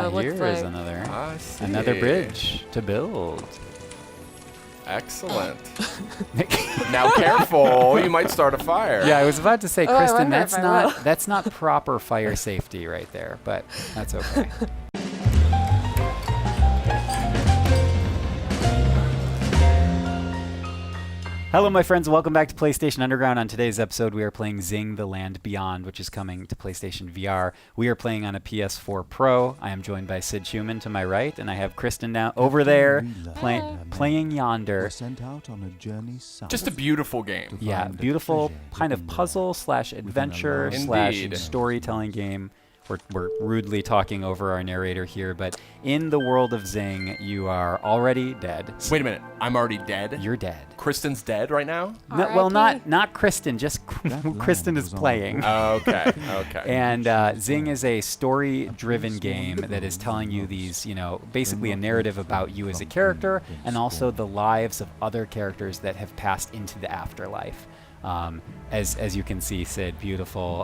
it looks Here like. is another bridge to build. Excellent. Now careful, you might start a fire. Yeah, I was about to say, Oh, I Kristen, wonder if I will. that's not proper fire safety right there, but that's okay. Hello, my friends. Welcome back to PlayStation Underground. On today's episode, we are playing XING: The Land Beyond, which is coming to PlayStation VR. We are playing on a PS4 Pro. I am joined by Sid Schumann to my right, and I have Kristen down over there playing yonder. Just a beautiful game. Yeah, beautiful kind of puzzle slash adventure slash storytelling game. We're rudely talking over our narrator here, but in the world of XING, you are already dead. Wait a minute, I'm already dead? You're dead. Kristen's dead right now? No, well, not Kristen, just Kristen is playing. Okay. And XING is a story-driven game that is telling you these, basically a narrative about you as a character and also the lives of other characters that have passed into the afterlife. As you can see, Sid, beautiful,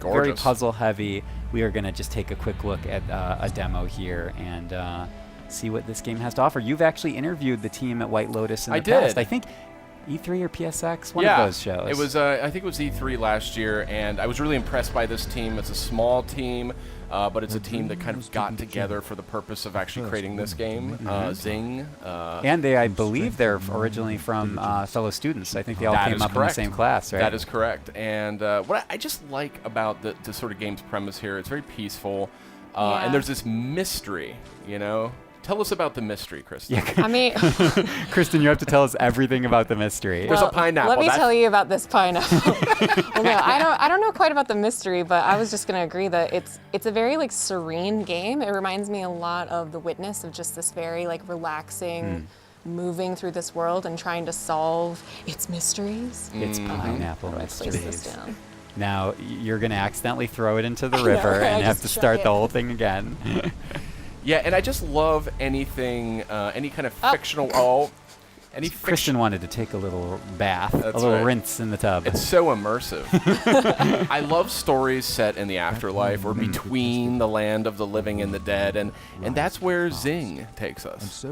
very puzzle heavy. We are going to just take a quick look at a demo here and see what this game has to offer. You've actually interviewed the team at White Lotus in the past. I think E3 or PSX, one of those shows. It was, I think it was E3 last year, and I was really impressed by this team. It's a small team, but it's a team that kind of got together for the purpose of actually creating this game, XING. And I believe they're originally from fellow students. I think they all came up in the same class, right? That is correct. And what I just like about the sort of game's premise here, it's very peaceful, and there's this mystery, Tell us about the mystery, Kristen. Yeah. I mean, Kristen, you have to tell us everything about the mystery. There's a pineapple. Let me tell you about this pineapple. Well, no, I don't know quite about the mystery, but I was just going to agree that it's a very serene game. It reminds me a lot of The Witness, of just this very relaxing, moving through this world and trying to solve its mysteries. It's pineapple Place mysteries. this down. Now you're going to accidentally throw it into the river and have to start the whole thing again. Yeah, and I just love anything, any kind of fictional. Kristen wanted to take a little bath, a little rinse in the tub. It's so immersive. I love stories set in the afterlife or between the land of the living and the dead, and that's where XING takes us.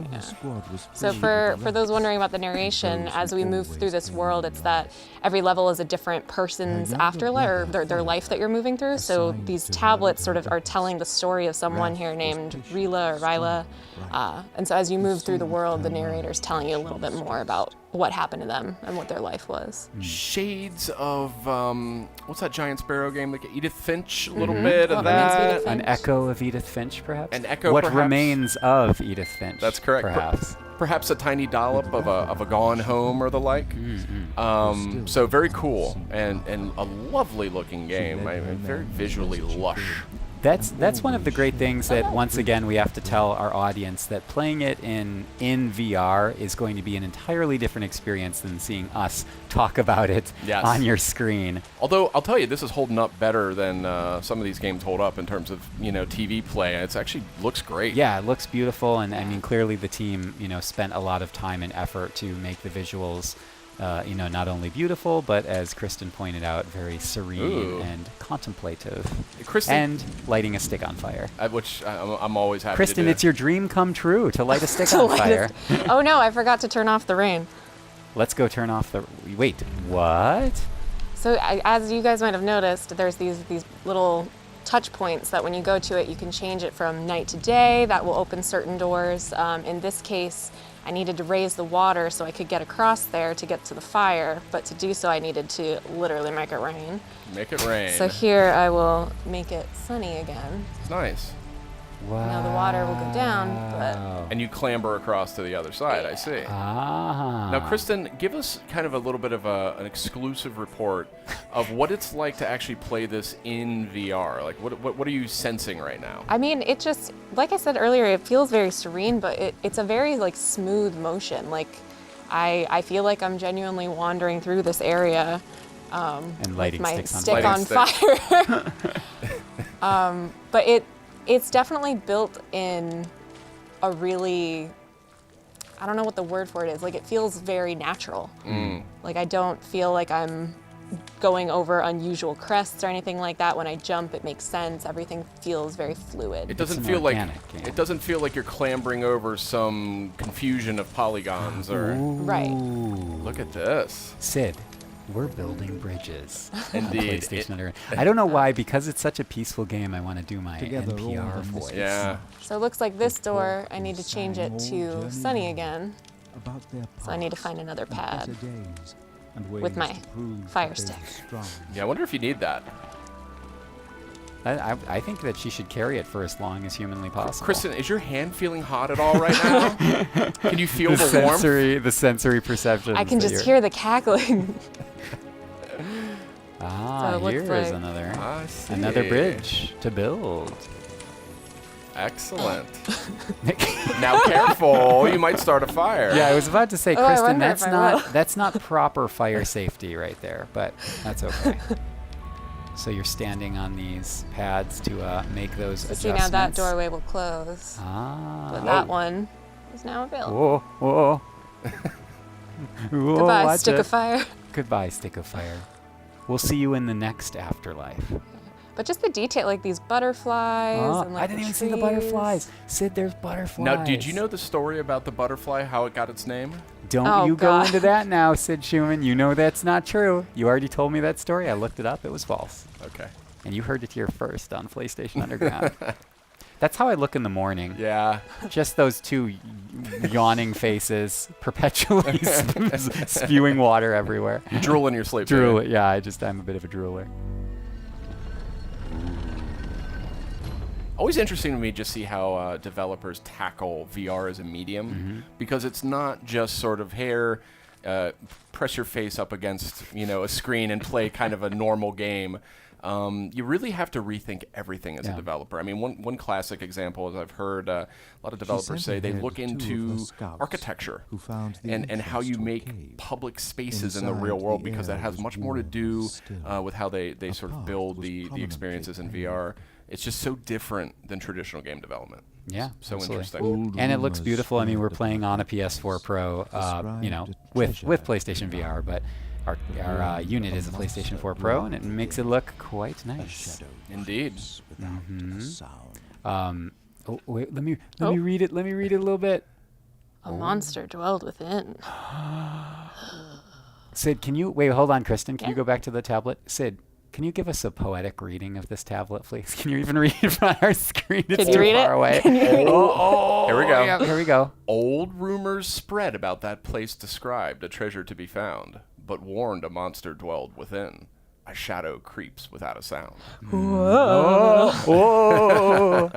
So for those wondering about the narration, as we move through this world, it's that every level is a different person's afterlife, or their life that you're moving through. So these tablets sort of are telling the story of someone here named Ryla. And so as you move through the world, the narrator's telling you a little bit more about what happened to them and what their life was. Shades of, what's that Giant Sparrow game? Like Edith Finch, a little bit of that. An echo of Edith Finch, perhaps? An echo, what perhaps? Remains of Edith Finch. That's correct. Perhaps. Perhaps a tiny dollop of a Gone Home or the like. So very cool and a lovely looking game. Very visually lush. That's one of the great things that, once again, we have to tell our audience that playing it in VR is going to be an entirely different experience than seeing us talk about it on your screen. Although, I'll tell you, this is holding up better than some of these games hold up in terms of, TV play. It actually looks great. Yeah, it looks beautiful, and I mean, clearly the team, spent a lot of time and effort to make the visuals not only beautiful, but as Kristen pointed out, very serene and contemplative. Kristen, and lighting a stick on fire. Which I'm always happy Kristen, to do. it's your dream come true to light a stick on fire. Oh no, I forgot to turn off the rain. Let's go turn off the... Wait, what? So as you guys might have noticed, there's these little touch points that when you go to it, you can change it from night to day. That will open certain doors. In this case, I needed to raise the water so I could get across there to get to the fire, but to do so I needed to literally make it rain. Make it rain. So here I will make it sunny again. Nice. Wow. Now the water will go down, but... And you clamber across to the other side, I see. Ah. Now, Kristen, give us kind of a little bit of an exclusive report of what it's like to actually play this in VR. Like, what are you sensing right now? I mean, it just, like I said earlier, it feels very serene, but it's a very, smooth motion. I feel like I'm genuinely wandering through this area and lighting with my sticks on stick fire. on fire. But it's definitely built in a really, I don't know what the word for it is. It feels very natural. I don't feel like I'm going over unusual crests or anything like that. When I jump, it makes sense. Everything feels very fluid. It doesn't feel like it doesn't feel like you're clambering over some confusion of polygons or. Right. Look at this. Sid, we're building bridges. Indeed. PlayStation Underground. I don't know why, because it's such a peaceful game, I want to do my NPR voice. Yeah. So it looks like this door, I need to change it to sunny again. So I need to find another pad with my fire stick. Yeah, I wonder if you need that. I think that she should carry it for as long as humanly possible. Kristen, is your hand feeling hot at all right now? Can you feel the warmth? The sensory perception. I can just hear the cackling. Ah, So it here looks is like- another bridge to build. Excellent. Now careful, you might start a fire. Yeah, I was about to say, Oh, I Kristen, wonder if I will. that's not proper fire safety right there, but that's okay. So you're standing on these pads to make those So adjustments. see, now that doorway will close. Ah. But that one is now available. Whoa, whoa. Whoa, Goodbye, watch stick it. of fire. Goodbye, stick of fire. We'll see you in the next afterlife. But just the detail, like these butterflies. Oh, and like I didn't even see the trees. butterflies. Sid, there's butterflies. Now, did you know the story about the butterfly, how it got its name? Don't Oh, you God. go into that now, Sid Schumann. You know that's not true. You already told me that story. I looked it up. It was false. Okay. And you heard it here first on PlayStation Underground. That's how I look in the morning. Yeah. Just those two yawning faces, perpetually spewing water everywhere. You drool in your sleep. Drool. baby. Yeah, I'm a bit of a drooler. Always interesting to me just see how developers tackle VR as a medium, because it's not just sort of press your face up against a screen and play kind of a normal game. You really have to rethink everything as a developer. I mean, one classic example is I've heard a lot of developers say they look into architecture and how you make public spaces in the real world, because that has much more to do with how they sort of build the experiences in VR. It's just so different than traditional game development. Yeah, So absolutely. interesting. And it looks beautiful. I mean, we're playing on a PS4 Pro, with PlayStation VR, but our unit is a PlayStation 4 Pro, and it makes it look quite nice. Indeed. Oh, wait, let me read it. Let me read it a little bit. A monster dwelled within. Sid, can you wait? Hold on, Kristen. Can you Yeah. go back to the tablet? Sid, can you give us a poetic reading of this tablet, please? Can you even read it on our screen? It's Can you too read far it? away. Can you read it? Here we go. Yeah, here we go. Old rumors spread about that place described, a treasure to be found, but warned a monster dwelled within. A shadow creeps without a sound. Oh.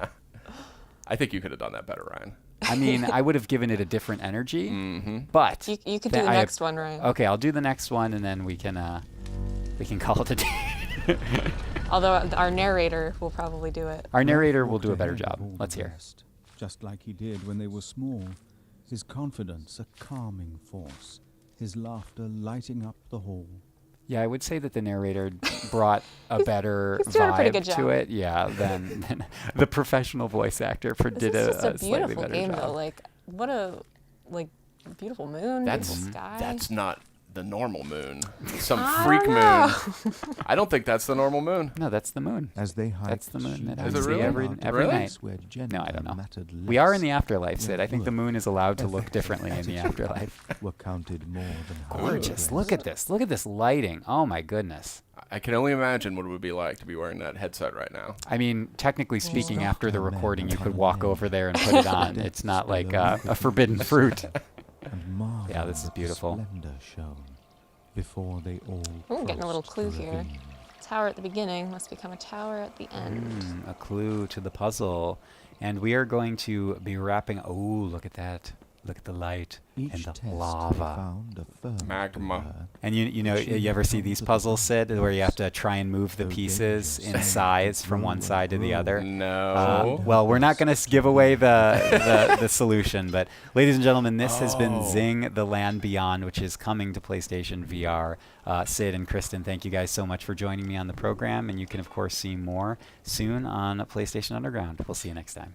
I think you could have done that better, Ryan. I mean, I would have given it a different energy, but You could do the next one, Ryan. Okay, I'll do the next one, and then we can call it a day. Although our narrator will probably do it. Our narrator will do a better job. Let's hear. Just like he did when they were small, his confidence a calming force, his laughter lighting up the hall. Yeah, I would say that the narrator brought a better he's doing a pretty vibe good to job. it, than the professional voice actor did This is a just a slightly beautiful better game, job. though. Like, what a beautiful moon, beautiful sky. That's not the normal moon. Some I freak don't know. moon. I don't think that's the normal moon. No, that's the moon. As they hiked, That's the moon that I Is it see really? every Really? night. No, I don't know. We are in the afterlife, Sid. I think the moon is allowed to look differently in the afterlife. were counted more than Gorgeous. Look at this. Look at this lighting. Oh my goodness. I can only imagine what it would be like to be wearing that headset right now. I mean, technically speaking, after the recording, you could walk over there and put it on. It's not like a forbidden fruit. and Yeah, this is beautiful. splendor shone before they all Ooh, getting a little crossed clue the here. ravine. Tower at the beginning must become a tower at the end. A clue to the puzzle. And we are going to be wrapping. Oh, look at that. Look at the light Each and the test they lava. found a firm Magma. pillar. And you ever see these puzzles, Sid, where you have to try and move the pieces in size from one side to the other? No. Well, we're not going to give away the solution, but ladies and gentlemen, this has been Zing: The Land Beyond, which is coming to PlayStation VR. Sid and Kristen, thank you guys so much for joining me on the program, and you can, of course, see more soon on PlayStation Underground. We'll see you next time.